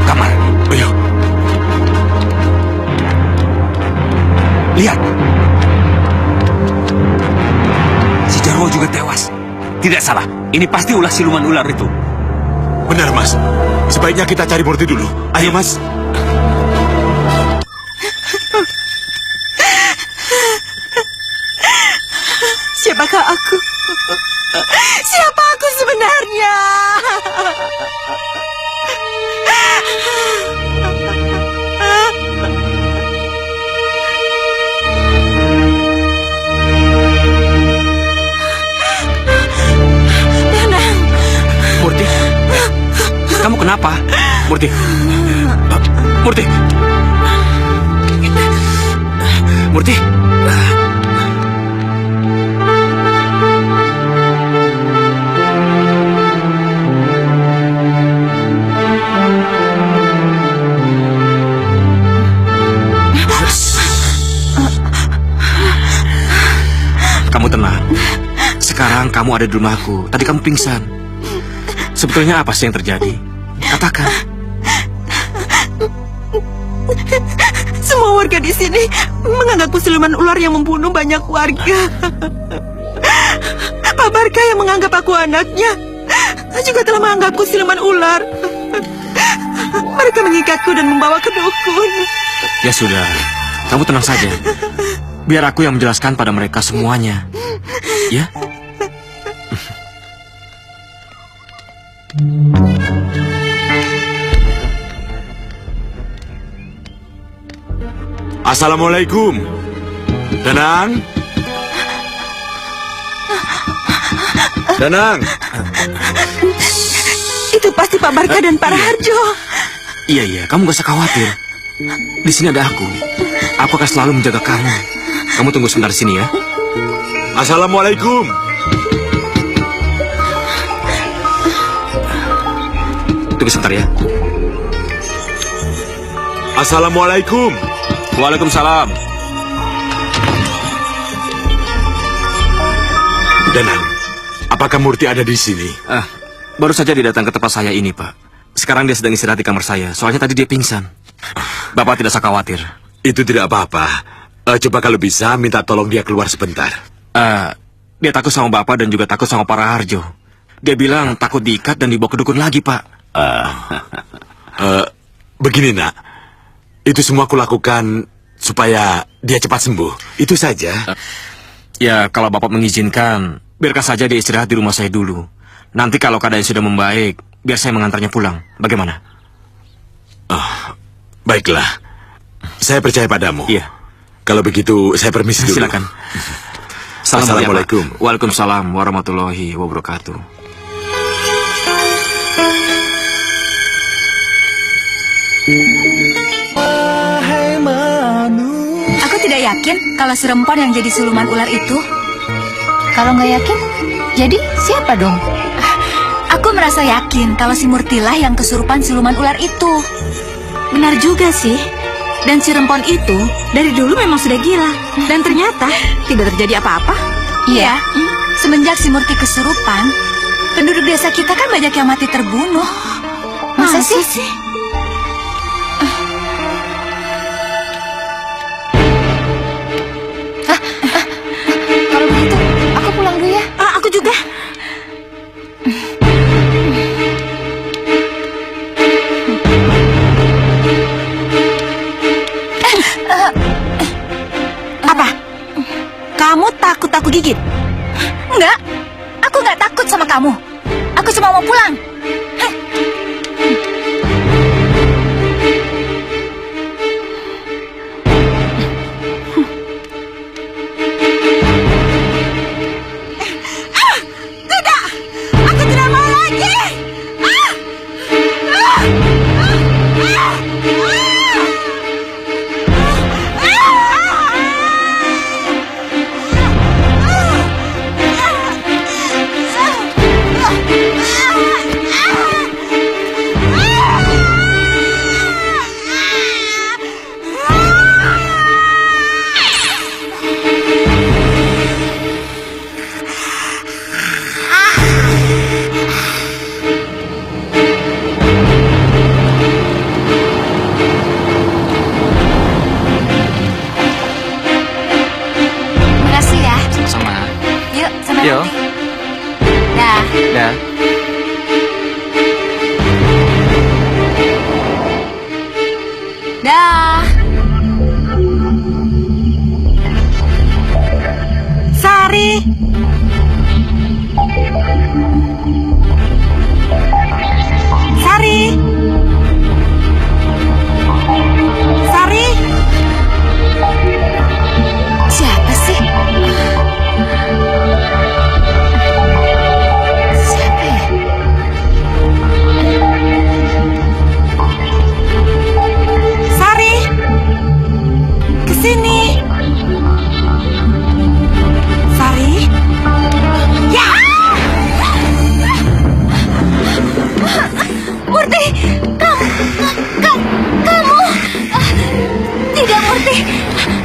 Kamar. Ayo. Lihat. Si Jarwo juga tewas. Tidak salah. Ini pasti ulah siluman ular itu. Benar, Mas. Sebaiknya kita cari Murti dulu. Ayo, Mas. Siapakah aku? Siapa aku sebenarnya? Danang. Murti, kamu kenapa? Murti, Murti, Murti. Kamu tenang. Sekarang kamu ada di rumahku. Tadi kamu pingsan. Sebetulnya apa sih yang terjadi? Katakan. Semua warga di sini menganggapku siluman ular yang membunuh banyak warga. Pak Barka yang menganggap aku anaknya juga telah menganggapku siluman ular. Mereka mengikatku dan membawa ke dukun. Ya sudah, kamu tenang saja. Biar aku yang menjelaskan pada mereka semuanya. Ya? Assalamualaikum. Danang. Danang. Itu pasti Pak Barka dan Pak Raharjo. Iya, kamu gak usah khawatir. Di sini ada aku. Aku akan selalu menjaga kamu. Kamu tunggu sebentar di sini ya. Assalamualaikum. Tunggu sebentar ya. Assalamualaikum. Waalaikumsalam. Danang, apakah Murti ada di sini? Baru saja dia datang ke tempat saya ini, Pak. Sekarang dia sedang istirahat di kamar saya. Soalnya tadi dia pingsan. Bapak tidak usah khawatir. Itu tidak apa-apa. Coba kalau bisa minta tolong dia keluar sebentar. Dia takut sama Bapak dan juga takut sama Pak Raharjo. Dia bilang takut diikat dan dibawa ke dukun lagi, Pak. Begini, Nak. Itu semua aku lakukan supaya dia cepat sembuh. Itu saja. Ya, kalau Bapak mengizinkan, biarkan saja dia istirahat di rumah saya dulu. Nanti kalau keadaan sudah membaik, biar saya mengantarnya pulang. Bagaimana? Baiklah. Saya percaya padamu. Iya. Kalau begitu, saya permisi dulu. Silakan. Assalamualaikum. Waalaikumsalam warahmatullahi wabarakatuh. Wahai manusia. Aku tidak yakin kalau si Rempon yang jadi siluman ular itu. Kalau nggak yakin, jadi siapa dong? Aku merasa yakin kalau si Murtilah yang kesurupan siluman ular itu. Benar juga sih. Dan si Rempon itu dari dulu memang sudah gila. Dan ternyata tidak terjadi apa-apa. Iya, semenjak si Murti kesurupan, penduduk desa kita kan banyak yang mati terbunuh. Masa sih? Kalau begitu, aku pulang dulu ya. Aku juga. Apa? Kamu takut aku gigit? Enggak, aku nggak takut sama kamu. Aku cuma mau pulang.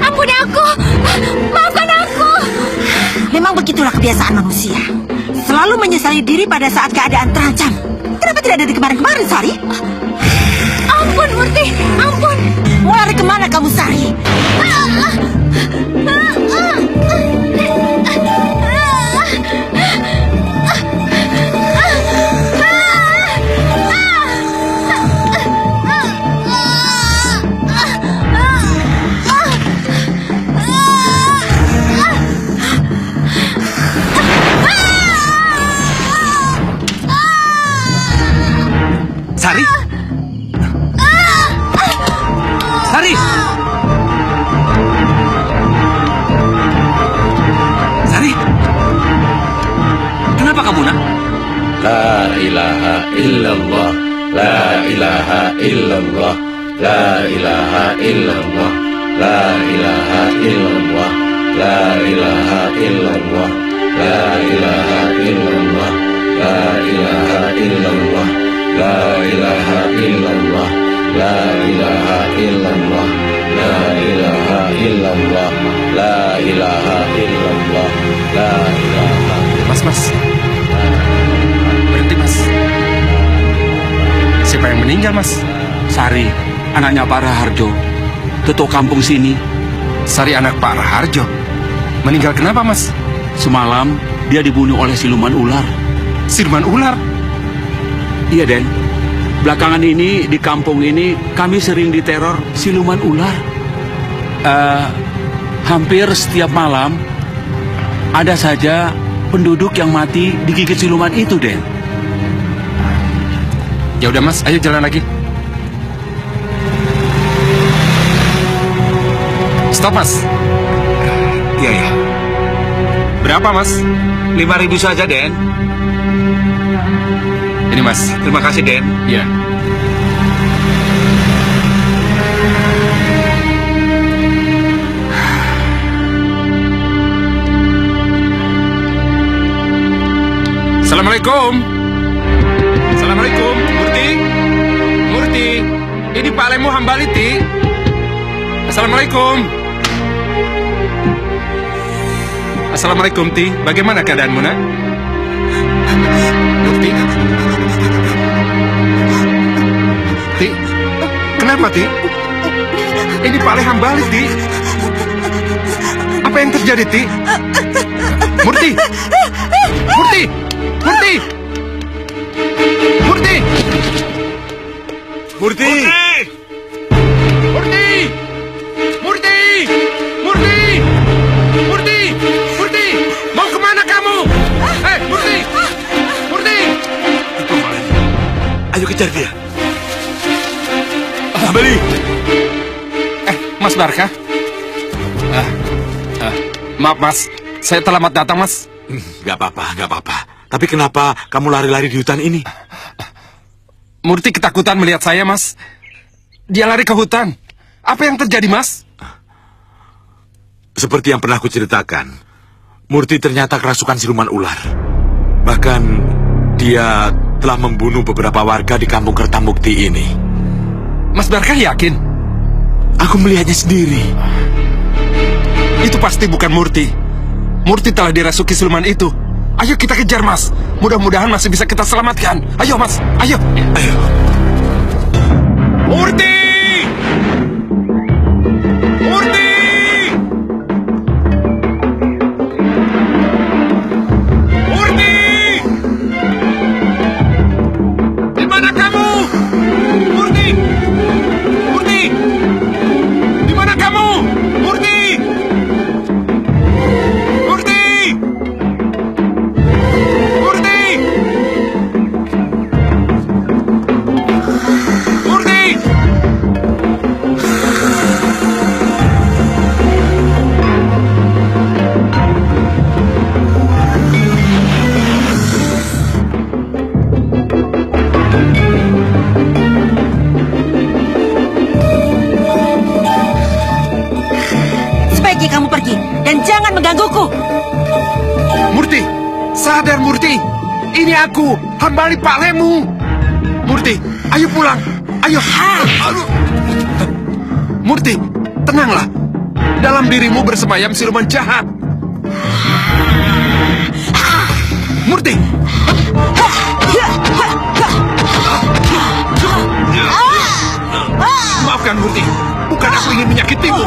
Ampuni aku. Maafkan aku. Memang begitulah kebiasaan manusia. Selalu menyesali diri pada saat keadaan terancam. Kenapa tidak dari kemarin-kemarin, Sari? Ampun, Murti. Ampun. Mau lari kemana kamu, Sari? Sari? Sari! Sari? Kenapa kamu, nak? La ilaha illallah, la ilaha illallah, la ilaha illallah, la ilaha illallah, la ilaha illallah, la ilaha illallah, la ilaha illallah, la ilaha illallah, la ilaha illallah, la ilaha illallah, la ilaha illallah, la ilaha. Mas. Berhenti, Mas. Siapa yang meninggal, Mas? Sari, anaknya Pak Raharjo. Ketua kampung sini. Sari anak Pak Raharjo. Meninggal kenapa, Mas? Semalam dia dibunuh oleh siluman ular. Siluman ular? Iya, Den. Belakangan ini di kampung ini kami sering diteror siluman ular. Hampir setiap malam ada saja penduduk yang mati digigit siluman itu, Den. Ya udah, Mas, ayo jalan lagi. Stop, Mas. Iya. Berapa, Mas? 5.000 saja, Den. Ini, Mas. Terima kasih, Den. Iya. Assalamualaikum. Assalamualaikum, Murti. Ini Pak Lemo Hambaliti. Assalamualaikum. Assalamualaikum, Ti. Bagaimana keadaanmu, nak? Murti. Ti, kenapa, Ti? Ini Pak Le Hambaliti. Apa yang terjadi, Ti? Murti. Murti. Murti! Murti! Murti! Murti! Murti! Murti! Murti! Murti! Mau kemana kamu? Murti! Murti! Ayo kejar dia. Hambali! Mas Barkah? Maaf, Mas. Saya terlambat datang, Mas. Gak apa-apa. Tapi kenapa kamu lari-lari di hutan ini? Murti ketakutan melihat saya, Mas. Dia lari ke hutan. Apa yang terjadi, Mas? Seperti yang pernah aku ceritakan, Murti ternyata kerasukan siluman ular. Bahkan dia telah membunuh beberapa warga di kampung Kertamukti ini. Mas Barkah yakin? Aku melihatnya sendiri. Itu pasti bukan Murti. Murti telah dirasuki siluman itu. Ayo kita kejar, Mas. Mudah-mudahan masih bisa kita selamatkan. Ayo, Mas. Ayo. Murti! Murti! Murti! Di mana kamu? Murti! Murti! Di mana kamu? Murti! Murti! Murti! Murti! Sebaiknya kamu pergi dan jangan menggangguku. Murti! Sadar, Murti! Ini aku, Hambali Pak Lemu. Murti, ayo pulang. Ayo. Aduh. Murti, tenanglah. Dalam dirimu bersemayam siluman jahat. Murti! Maafkan Murti, bukan aku ingin menyakitimu.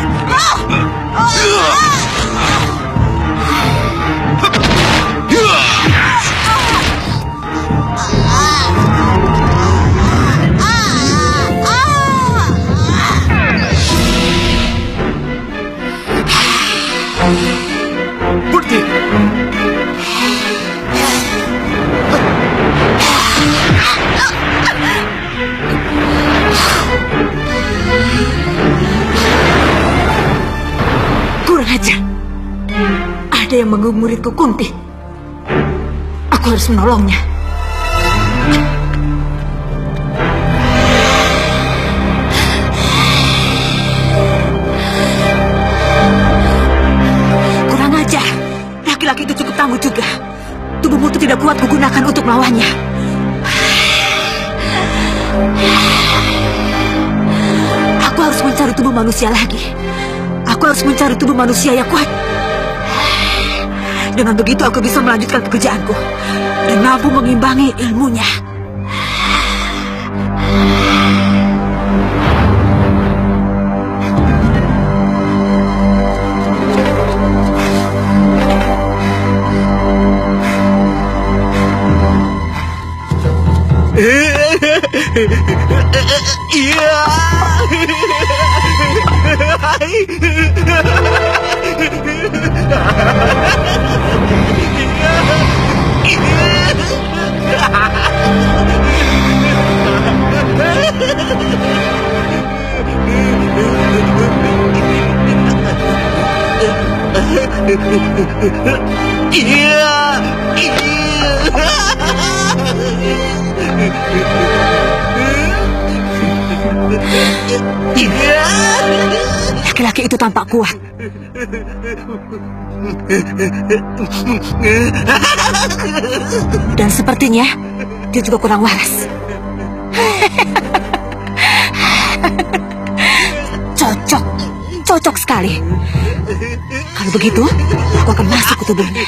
Murti! Kurang ajar. Ada yang menggumuritku Kunti. Aku harus menolongnya. Kurang ajar. Laki-laki itu cukup tangguh juga. Tubuhmu itu tidak kuat kugunakan untuk melawannya. Aku harus mencari tubuh manusia lagi. Aku harus mencari tubuh manusia yang kuat. Dengan begitu aku bisa melanjutkan pekerjaanku dan mampu mengimbangi ilmunya. Laki-laki itu tampak kuat. Dan sepertinya dia juga kurang waras. Cocok sekali. Kalau begitu, aku akan masuk ke tubuhnya.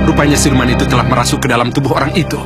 Rupanya siluman itu telah merasuk ke dalam tubuh orang itu.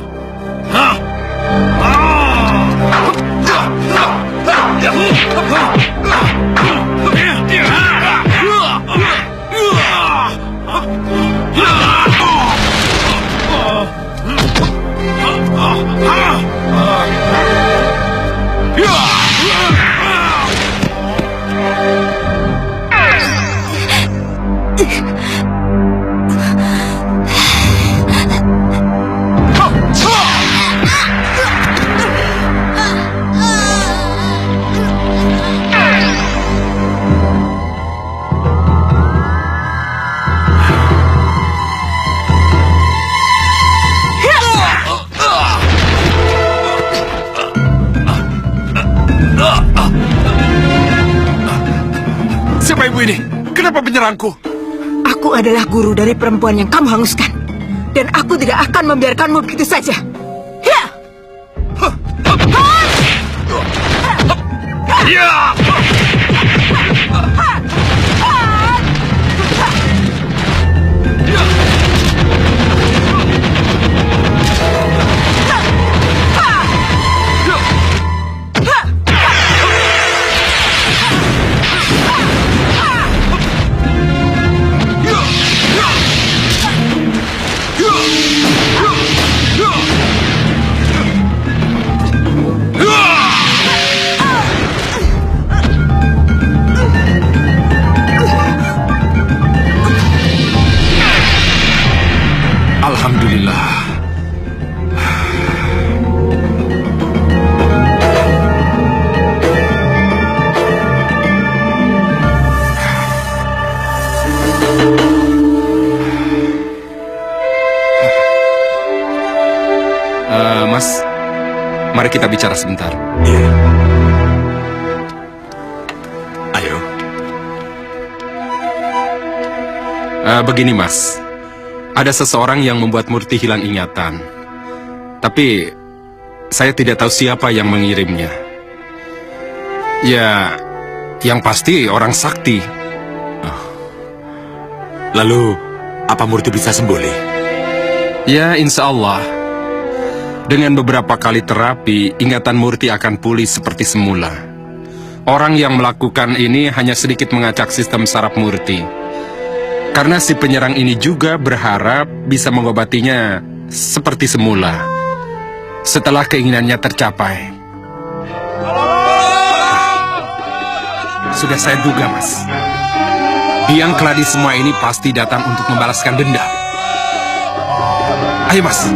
Siapa ibu ini? Kenapa menyerangku? Aku adalah guru dari perempuan yang kamu hanguskan. Dan aku tidak akan membiarkanmu begitu saja. Mari kita bicara sebentar. Iya. Ayo. Begini, Mas. Ada seseorang yang membuat Murti hilang ingatan. Tapi saya tidak tahu siapa yang mengirimnya. Ya, yang pasti orang sakti. Lalu, apa Murti bisa sembuh, Li? Ya, insya Allah. Dengan beberapa kali terapi, ingatan Murti akan pulih seperti semula. Orang yang melakukan ini hanya sedikit mengacak sistem saraf Murti. Karena si penyerang ini juga berharap bisa mengobatinya seperti semula. Setelah keinginannya tercapai. Sudah saya duga, Mas. Biang keladi semua ini pasti datang untuk membalaskan dendam. Ayo, Mas.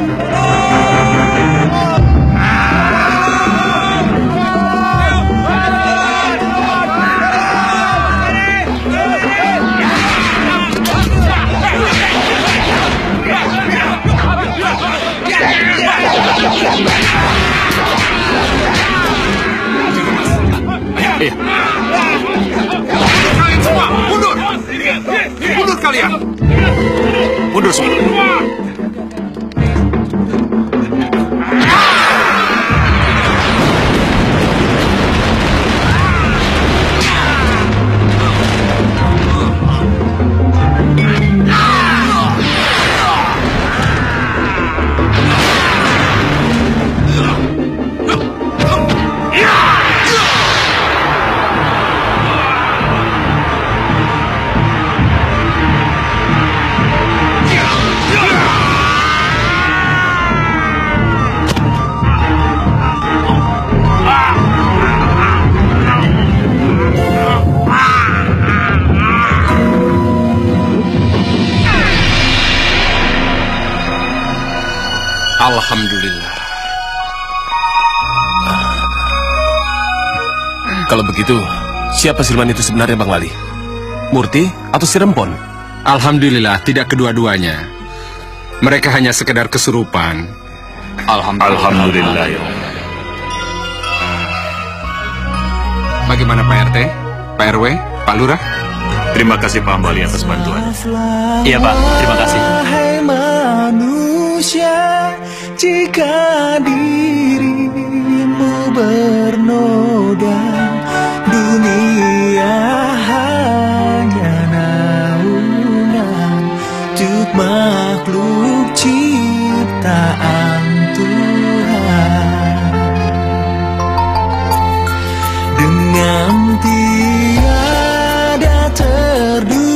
Kalian semua, mundur! Mundur kalian! Mundur semua! Alhamdulillah. Kalau begitu, siapa siluman itu sebenarnya, Bang Wali? Murti atau si Rempon? Alhamdulillah, tidak kedua-duanya. Mereka hanya sekedar kesurupan. Alhamdulillah. Bagaimana Pak RT, Pak RW, Pak Lurah? Terima kasih Pak Ambali atas bantuan. Iya Pak, terima kasih. Hai manusia, jika dirimu bernoda, dunia hanya naungan untuk makhluk ciptaan Tuhan. Dengan tiada terduga